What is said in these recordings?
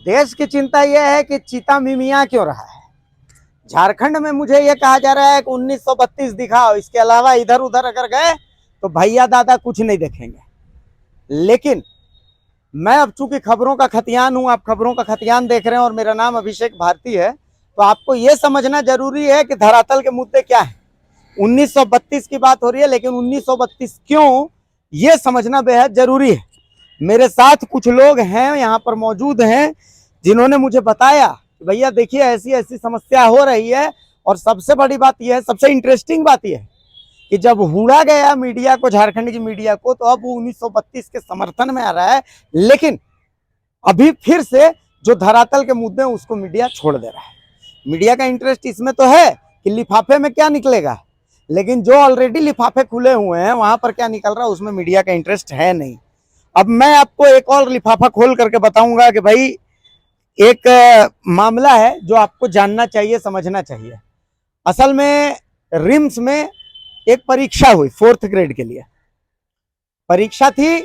देश की चिंता यह है कि चीता मिमिया क्यों रहा है। झारखंड में मुझे ये कहा जा रहा है कि 1932 दिखाओ, इसके अलावा इधर उधर अगर गए तो भैया दादा कुछ नहीं देखेंगे। लेकिन मैं अब चूंकि खबरों का खतियान हूं, आप खबरों का खतियान देख रहे हैं और मेरा नाम अभिषेक भारती है, तो आपको ये समझना जरूरी है कि धरातल के मुद्दे क्या है। 1932 की बात हो रही है, लेकिन 1932 क्यों, ये समझना बेहद जरूरी है। मेरे साथ कुछ लोग हैं यहाँ पर मौजूद हैं जिन्होंने मुझे बताया कि भैया देखिए ऐसी ऐसी समस्या हो रही है। और सबसे बड़ी बात यह है, सबसे इंटरेस्टिंग बात यह है कि जब हुड़ा गया मीडिया को, झारखंड की मीडिया को, तो अब वो 1932 के समर्थन में आ रहा है। लेकिन अभी फिर से जो धरातल के मुद्दे हैं उसको मीडिया छोड़ दे रहा है। मीडिया का इंटरेस्ट इसमें तो है कि लिफाफे में क्या निकलेगा, लेकिन जो ऑलरेडी लिफाफे खुले हुए हैं वहां पर क्या निकल रहा है उसमें मीडिया का इंटरेस्ट है नहीं। अब मैं आपको एक और लिफाफा खोल करके बताऊंगा कि भाई एक मामला है जो आपको जानना चाहिए, समझना चाहिए। असल में रिम्स में एक परीक्षा हुई 4th ग्रेड के लिए। परीक्षा थी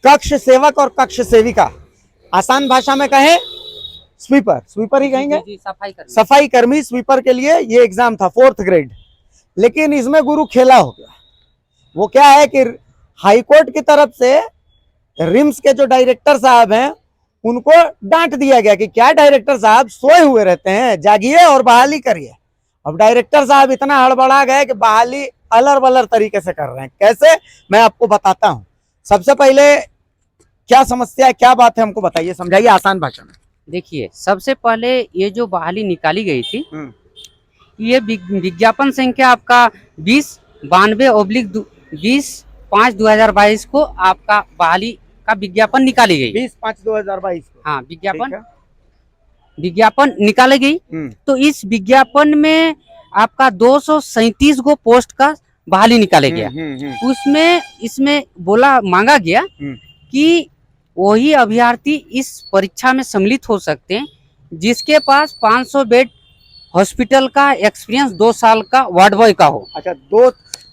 कक्ष सेवक और कक्ष सेविका, आसान भाषा में कहें स्वीपर ही कहेंगे, सफाई कर्मी स्वीपर के लिए ये एग्जाम था 4th ग्रेड। लेकिन इसमें गुरु खेला हो गया। वो क्या है कि हाईकोर्ट की तरफ से रिम्स के जो डायरेक्टर साहब हैं उनको डांट दिया गया कि क्या डायरेक्टर साहब सोए हुए रहते हैं, जागिए और बहाली करिए। अब डायरेक्टर साहब इतना हड़बड़ा गए कि बहाली अलर बलर तरीके से कर रहे हैं। कैसे, मैं आपको बताता हूं। सबसे पहले क्या समस्या है, क्या बात है, हमको बताइए, समझाइए आसान भाषा में। देखिए, सबसे पहले ये जो बहाली निकाली गई थी, ये विज्ञापन संख्या आपका 2092/20/5/2022 को आपका बहाली का विज्ञापन निकाली गई। 20/5/2022 को, हाँ, विज्ञापन निकाली गई। तो इस विज्ञापन में आपका 237 गो पोस्ट का बहाली निकाले गया। उसमें इसमें मांगा गया कि वही अभ्यर्थी इस परीक्षा में सम्मिलित हो सकते हैं जिसके पास 500 बेड हॉस्पिटल का एक्सपीरियंस 2 साल का वार्ड बॉय का हो। अच्छा, दो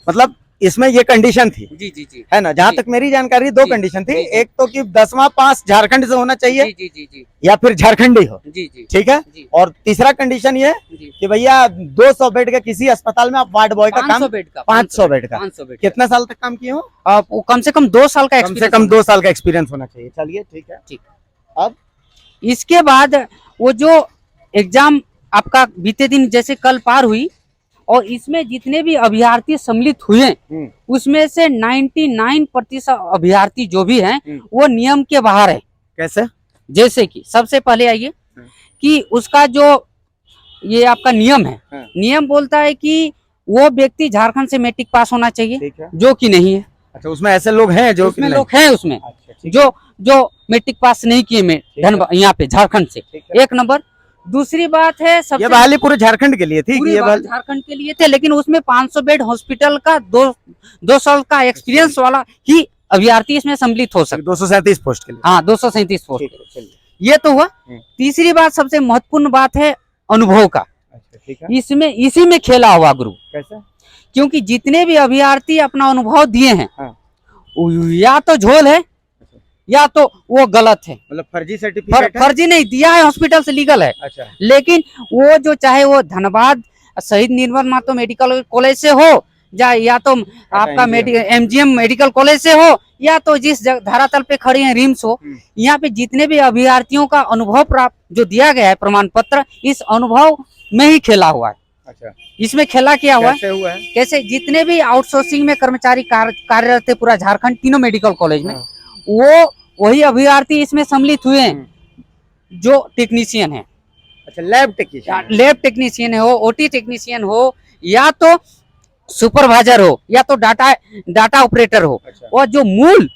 मतलब इसमें ये कंडीशन थी। जी है ना, जहाँ तक मेरी जानकारी 2 कंडीशन थी। एक तो कि 10वां पास झारखंड से होना चाहिए, जी या फिर झारखंडी हो। जी, ठीक है। और तीसरा कंडीशन ये कि भैया 200 बेड के किसी अस्पताल में आप वार्ड बॉय का काम 500 बेड का कितना साल तक काम किए हो आप, कम से कम 2 साल का, कम से कम 2 साल का एक्सपीरियंस होना चाहिए। चलिए ठीक है, ठीक। अब इसके बाद वो जो एग्जाम आपका बीते दिन जैसे कल पार हुई और इसमें जितने भी अभ्यर्थी सम्मिलित हुए उसमें से 99% अभ्यर्थी जो भी हैं वो नियम के बाहर है। कैसे? जैसे कि सबसे पहले आइए कि उसका जो ये आपका नियम है, नियम बोलता है कि वो व्यक्ति झारखंड से मैट्रिक पास होना चाहिए, जो कि नहीं है। अच्छा, उसमें ऐसे लोग हैं जो उसमें लोग हैं उसमें जो मैट्रिक पास नहीं किए यहाँ पे झारखंड से। एक नंबर। दूसरी बात है, सबसे ये बहाली पूरे झारखंड के लिए थी, ये झारखंड के लिए थे, लेकिन उसमें 500 बेड हॉस्पिटल का 2 साल का एक्सपीरियंस वाला ही अभ्यर्थी इसमें सम्मिलित हो सकते। 237 पोस्ट के लिए। हाँ, 237 पोस्ट। ये तो हुआ। तीसरी बात, सबसे महत्वपूर्ण बात है अनुभव का। इसमें इसी में खेला हुआ गुरु। कैसे? क्योंकि जितने भी अभ्यर्थी अपना अनुभव दिए हैं या तो झोल है या तो वो गलत है, मतलब फर्जी सर्टिफिकेट, फर्जी नहीं दिया है, हॉस्पिटल से लीगल है। अच्छा। लेकिन वो जो चाहे वो धनबाद शहीद निर्मल महतो मेडिकल कॉलेज से हो, या तो आपका MGM मेडिकल कॉलेज से हो, या तो जिस धरातल पे खड़ी है रिम्स हो, यहाँ पे जितने भी अभ्यर्थियों का अनुभव प्राप्त जो दिया गया है प्रमाण पत्र, इस अनुभव में ही खेला हुआ है। अच्छा। इसमें खेला क्या हुआ है? कैसे? जितने भी आउटसोर्सिंग में कर्मचारी कार्यरत थे पूरा झारखंड तीनों मेडिकल कॉलेज में, वो वही अभ्यर्थी इसमें सम्मिलित हुए हैं जो टेक्नीशियन है। अच्छा, लैब टेक्नीशियन हो, OT टेक्नीशियन हो, या तो सुपरवाइजर हो, या तो डाटा ऑपरेटर हो। अच्छा। और जो मूल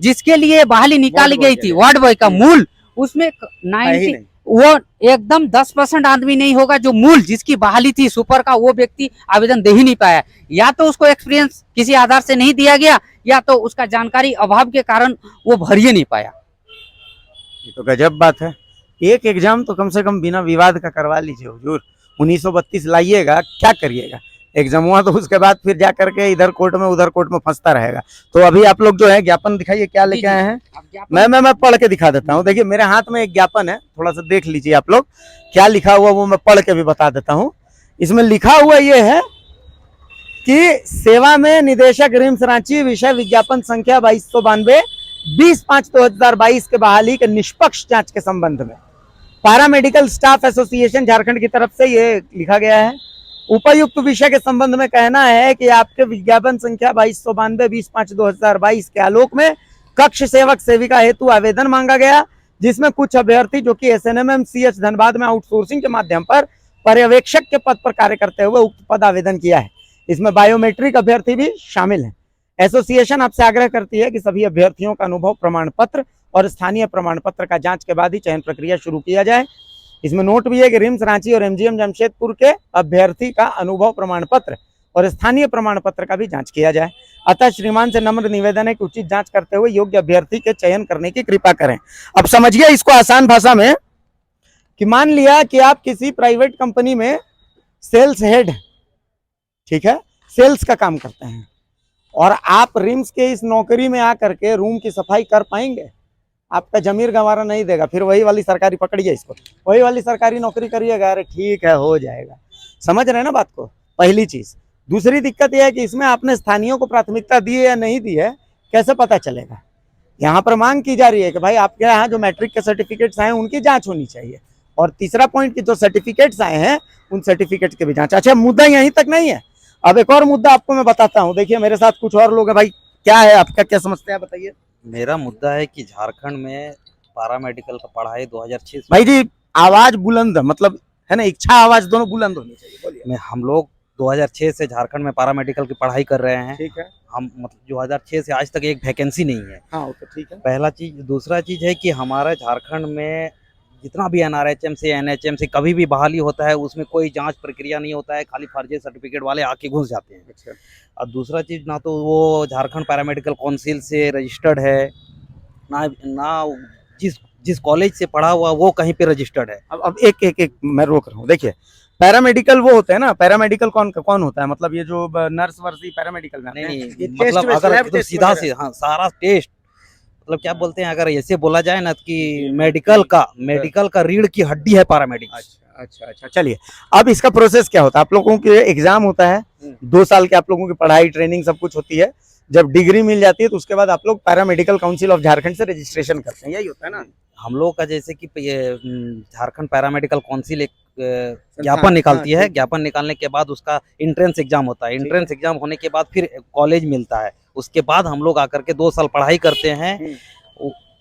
जिसके लिए बहाली निकाली गई थी वार्ड बॉय का मूल, उसमें 90 वो एकदम 10% आदमी नहीं होगा जो मूल जिसकी बहाली थी सुपर का, वो व्यक्ति आवेदन दे ही नहीं पाया। या तो उसको एक्सपीरियंस किसी आधार से नहीं दिया गया, या तो उसका जानकारी अभाव के कारण वो भर ही नहीं पाया। ये तो गजब बात है। एक एग्जाम तो कम से कम बिना विवाद का करवा लीजिए हुजूर। 1932 लाइएगा, क्या करिएगा? एग्जाम हुआ तो उसके बाद फिर जा करके इधर कोर्ट में उधर कोर्ट में फंसता रहेगा। तो अभी आप लोग जो है ज्ञापन दिखाइए, क्या लेके आए हैं। मैं पढ़ के दिखा देता हूँ। देखिए मेरे हाथ में एक ज्ञापन है, थोड़ा सा देख लीजिए आप लोग क्या लिखा हुआ, वो मैं पढ़ के भी बता देता हूँ। इसमें लिखा हुआ ये है कि सेवा में निदेशक रिम्स रांची, विषय विज्ञापन संख्या 2292 20/5/2022 के बहाली के निष्पक्ष जांच के संबंध में पैरामेडिकल स्टाफ एसोसिएशन झारखंड की तरफ से ये लिखा गया है। उपर्युक्त विषय के संबंध में कहना है कि आपके विज्ञापन संख्या 2292 20/5/2022 के आलोक में कक्ष सेवक सेविका हेतु आवेदन मांगा गया, जिसमें कुछ अभ्यर्थी जो कि SNMMCH धनबाद में आउटसोर्सिंग के माध्यम पर पर्यवेक्षक के पद पर कार्य करते हुए उक्त पद आवेदन किया है। इसमें बायोमेट्रिक अभ्यर्थी भी शामिल हैं। एसोसिएशन आपसे आग्रह करती है कि सभी अभ्यर्थियों का अनुभव प्रमाण पत्र और स्थानीय प्रमाण पत्र का जांच के बाद ही चयन प्रक्रिया शुरू किया जाए। इसमें नोट भी है कि रिम्स रांची और MGM जमशेदपुर के अभ्यर्थी का अनुभव प्रमाण पत्र और स्थानीय प्रमाण पत्र का भी जांच किया जाए। अतः श्रीमान से नम्र निवेदन है कि उचित जांच करते हुए योग्य अभ्यर्थी के चयन करने की कृपा करें। अब समझिए इसको आसान भाषा में कि मान लिया कि आप किसी प्राइवेट कंपनी में सेल्स हेड, ठीक है, सेल्स का काम करते हैं और आप रिम्स के इस नौकरी में आकर के रूम की सफाई कर पाएंगे? आपका जमीर गंवारा नहीं देगा। फिर वही वाली सरकारी, पकड़िए इसको, वही वाली सरकारी नौकरी करिएगा, अरे ठीक है हो जाएगा। समझ रहे हैं ना बात को, पहली चीज। दूसरी दिक्कत यह है कि इसमें आपने स्थानीयों को प्राथमिकता दी है या नहीं दी है, कैसे पता चलेगा? यहाँ पर मांग की जा रही है कि भाई आपके यहाँ जो मैट्रिक के सर्टिफिकेट्स आए हैं उनकी जांच होनी चाहिए। और तीसरा पॉइंट कि जो सर्टिफिकेट्स आए हैं उन सर्टिफिकेट्स की भी जांच। अच्छा, मुद्दा यहीं तक नहीं है, अब एक और मुद्दा आपको मैं बताता हूँ। देखिए मेरे साथ कुछ और लोग हैं। भाई क्या है आपका, क्या समझते हैं, बताइए। मेरा मुद्दा है कि झारखंड में पैरामेडिकल का पढ़ाई 2006 भाई जी आवाज बुलंद, मतलब है ना, इच्छा आवाज दोनों बुलंद होनी चाहिए, बोलिए। में हम लोग 2006 से झारखंड में पैरामेडिकल की पढ़ाई कर रहे हैं। ठीक है। हम मतलब 2006 से आज तक एक वैकेंसी नहीं है। हाँ ओके, ठीक है। पहला चीज। दूसरा चीज है कि हमारे झारखंड में जितना भी NRHM से NHM से कभी भी बहाली होता है उसमें कोई जांच प्रक्रिया नहीं होता है, खाली फर्जी सर्टिफिकेट वाले आके घुस जाते हैं। अच्छा। और दूसरा चीज, ना तो वो झारखंड पैरामेडिकल काउंसिल से रजिस्टर्ड है, ना जिस कॉलेज से पढ़ा हुआ वो कहीं पे रजिस्टर्ड है। अब एक मैं रोक रहा हूँ। देखिए पैरामेडिकल वो होते हैं ना, पैरामेडिकल कौन होता है, मतलब ये जो नर्स वर्सी पैरामेडिकल में नहीं मतलब अगर तो सीधा से, हाँ, सारा टेस्ट, मतलब क्या बोलते हैं, अगर ऐसे बोला जाए ना कि मेडिकल का रीढ़ की हड्डी है पैरामेडिक्स। अच्छा, चलिए। अब इसका प्रोसेस क्या होता है? आप लोगों के एग्जाम होता है, 2 साल के आप लोगों की पढ़ाई ट्रेनिंग सब कुछ होती है। जब डिग्री मिल जाती है तो उसके बाद आप लोग पैरामेडिकल काउंसिल ऑफ झारखंड से रजिस्ट्रेशन करते हैं, यही होता है ना? हम लोग का जैसे कि झारखंड पैरामेडिकल काउंसिल एक ज्ञापन निकालती है। ज्ञापन निकालने के बाद उसका एंट्रेंस एग्जाम होता है। एंट्रेंस एग्जाम होने के बाद फिर कॉलेज मिलता है। उसके बाद हम लोग आकर के 2 साल पढ़ाई करते हैं,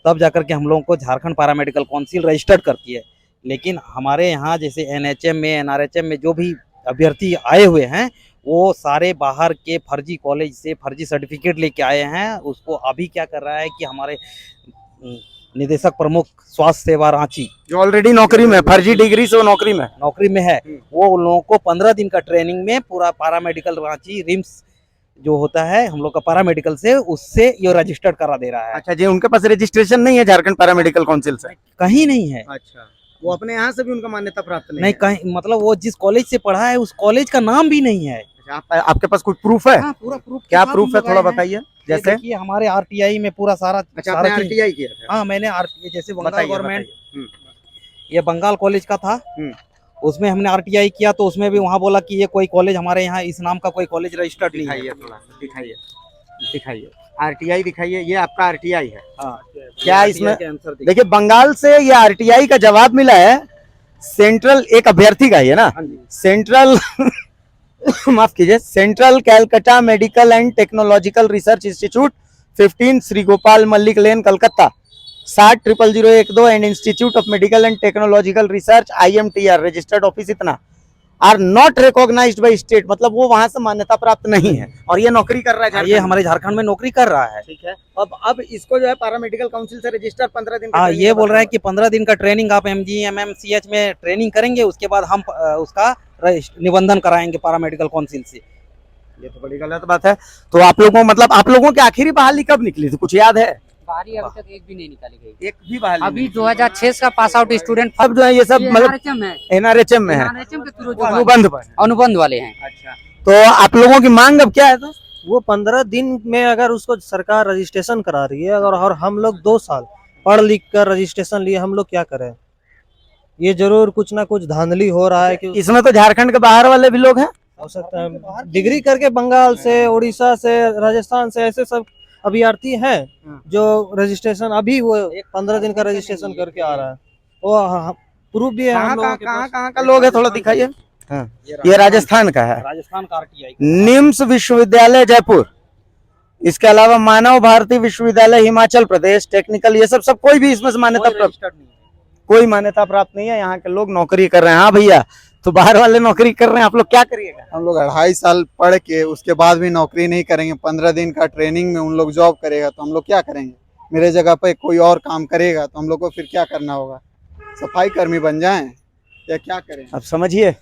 तब जाकर के हम लोगों को झारखंड पैरामेडिकल काउंसिल रजिस्टर्ड करती है। लेकिन हमारे यहाँ जैसे NHM में NRHM में जो भी अभ्यर्थी आए हुए हैं वो सारे बाहर के फर्जी कॉलेज से फर्जी सर्टिफिकेट लेके आए हैं। उसको अभी क्या कर रहा है कि हमारे निदेशक प्रमुख स्वास्थ्य सेवा रांची, जो ऑलरेडी नौकरी में, फर्जी डिग्री से वो नौकरी में है, वो उन लोगों को 15 दिन का ट्रेनिंग में पूरा पैरामेडिकल रांची रिम्स जो होता है हम लोग का पैरामेडिकल से, उससे ये रजिस्टर्ड करा दे रहा है। अच्छा जी, उनके पास रजिस्ट्रेशन नहीं है झारखंड पैरामेडिकल काउंसिल से? कहीं नहीं है। अच्छा, वो अपने यहाँ से भी उनका मान्यता प्राप्त नहीं कहीं, मतलब वो जिस कॉलेज से पढ़ा है उस कॉलेज का नाम भी नहीं है। आपके पास कुछ प्रूफ है? हाँ, पूरा प्रूफ। क्या प्रूफ है, थोड़ा बताइए। जैसे कि हमारे RTI में पूरा सारा। अच्छा, आपने RTI किया था? हाँ, मैंने RTI, जैसे बंगाल गवर्नमेंट, ये बंगाल कॉलेज का था, उसमें हमने RTI किया तो उसमें भी वहाँ बोला कि ये कोई कॉलेज हमारे यहाँ इस नाम का कोई कॉलेज रजिस्टर्ड नहीं है। दिखाइए RTI दिखाइए, ये आपका RTI है। हाँ, क्या इसमें देखिए बंगाल से ये RTI का जवाब मिला है सेंट्रल, एक अभ्यर्थी का ही है ना, सेंट्रल माफ कीजिए, central Calcutta medical and technological research institute 15 Shri Gopal Mallick lane Calcutta 600012 and institute of medical and technological research IMTR registered office इतना are not recognised by state, मतलब वो वहां से मान्यता प्राप्त नहीं है और ये नौकरी कर रहा है, ये हमारे झारखंड में नौकरी कर रहा है। ठीक है। अब इसको जो है पैरामेडिकल काउंसिल से रजिस्टर 15 दिन। हाँ, ये बोल रहा है कि 15 दिन का ट्रेनिंग आप MGMMCH में ट्रेनिंग करेंगे, उसके बाद हम उसका निबंधन कराएंगे पैरामेडिकल काउंसिल से। ये तो बड़ी गलत बात है। तो आप लोगों, मतलब आप लोगों की आखिरी बहाली कब निकली थी, कुछ याद है? बारी अभी तक एक भी नहीं निकाली गई, एक भी बहाली अभी 2006 का पास आउट स्टूडेंट अब जो है ये सब मतलब NRHM है, NRHM में है, NRHM के थ्रू अनुबंध पर, अनुबंध वाले हैं। अच्छा, तो आप लोगों की मांग अब क्या है? तो वो 15 दिन में अगर उसको सरकार रजिस्ट्रेशन करा रही है और हम लोग 2 साल पढ़ लिख कर रजिस्ट्रेशन लिए, हम लोग क्या करें? ये जरूर कुछ ना कुछ धांधली हो रहा है कि इसमें तो झारखंड के बाहर वाले भी लोग हैं। हो सकता है डिग्री करके बंगाल से, उड़ीसा से, राजस्थान से ऐसे सब अभ्यर्थी हैं जो रजिस्ट्रेशन अभी वो 15 दिन का रजिस्ट्रेशन करके आ रहा है। वो प्रूफ भी है हम लोगों के पास। कहाँ का लोग है, थोड़ा दिखाइए। हाँ, ये राजस्थान का है, राजस्थान का RTI निम्स विश्वविद्यालय जयपुर, इसके अलावा मानव भारती विश्वविद्यालय हिमाचल प्रदेश टेक्निकल, ये सब कोई भी इसमें से मान्यता प्राप्त, कोई मान्यता प्राप्त नहीं है। यहाँ के लोग नौकरी कर रहे हैं। हाँ भैया, तो बाहर वाले नौकरी कर रहे हैं, आप लोग क्या करिएगा? हम लोग 2.5 साल पढ़ के उसके बाद भी नौकरी नहीं करेंगे, 15 दिन का ट्रेनिंग में उन लोग जॉब करेगा तो हम लोग क्या करेंगे? मेरे जगह पे कोई और काम करेगा तो हम लोग को फिर क्या करना होगा? सफाई कर्मी बन जाएं या क्या करें? अब समझिए।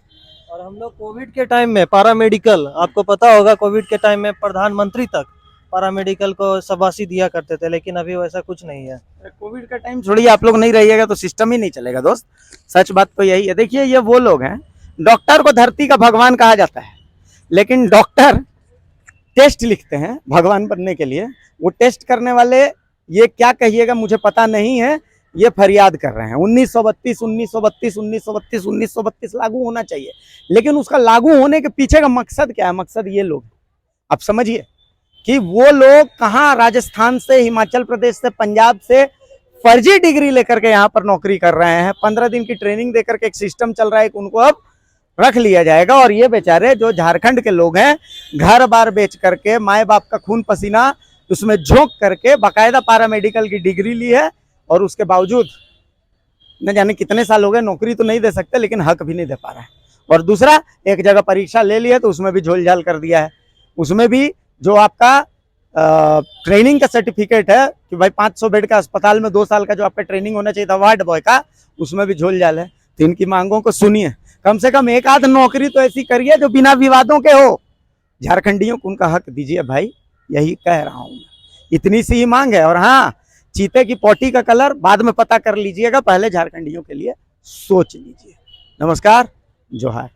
और हम लोग कोविड के टाइम में पैरामेडिकल, आपको पता होगा कोविड के टाइम में प्रधानमंत्री तक पैरामेडिकल को शाबाशी दिया करते थे, लेकिन अभी वैसा कुछ नहीं है। कोविड का टाइम छोड़िए, आप लोग नहीं रहिएगा तो सिस्टम ही नहीं चलेगा दोस्त। सच बात तो यही है। देखिए, ये वो लोग हैं, डॉक्टर को धरती का भगवान कहा जाता है, लेकिन डॉक्टर टेस्ट लिखते हैं भगवान बनने के लिए। वो टेस्ट करने वाले, ये क्या कहिएगा मुझे पता नहीं है, ये फरियाद कर रहे हैं 1932 लागू होना चाहिए, लेकिन उसका लागू होने के पीछे का मकसद क्या है? मकसद ये लोग, आप समझिए कि वो लोग कहाँ राजस्थान से, हिमाचल प्रदेश से, पंजाब से फर्जी डिग्री लेकर के यहाँ पर नौकरी कर रहे हैं। 15 दिन की ट्रेनिंग देकर के एक सिस्टम चल रहा है कि उनको अब रख लिया जाएगा, और ये बेचारे जो झारखंड के लोग हैं, घर बार बेच करके, माए बाप का खून पसीना उसमें झोंक करके बाकायदा पैरामेडिकल की डिग्री ली है, और उसके बावजूद न जाने कितने साल हो गए, नौकरी तो नहीं दे सकते लेकिन हक भी नहीं दे पा रहा है। और दूसरा, एक जगह परीक्षा ले लिया तो उसमें भी झोल-झाल कर दिया है। उसमें भी जो आपका ट्रेनिंग का सर्टिफिकेट है कि भाई 500 बेड का अस्पताल में 2 साल का जो आपका ट्रेनिंग होना चाहिए था वार्ड बॉय का, उसमें भी झोल-झाल है। तो इनकी मांगों को सुनिए, कम से कम एक आध नौकरी तो ऐसी करिए जो बिना विवादों के हो। झारखंडियों को उनका हक दीजिए भाई, यही कह रहा हूँ। इतनी सी ही मांग है। और हाँ, चीते की पोटी का कलर बाद में पता कर लीजिएगा, पहले झारखंडियों के लिए सोच लीजिए। नमस्कार, जोहार।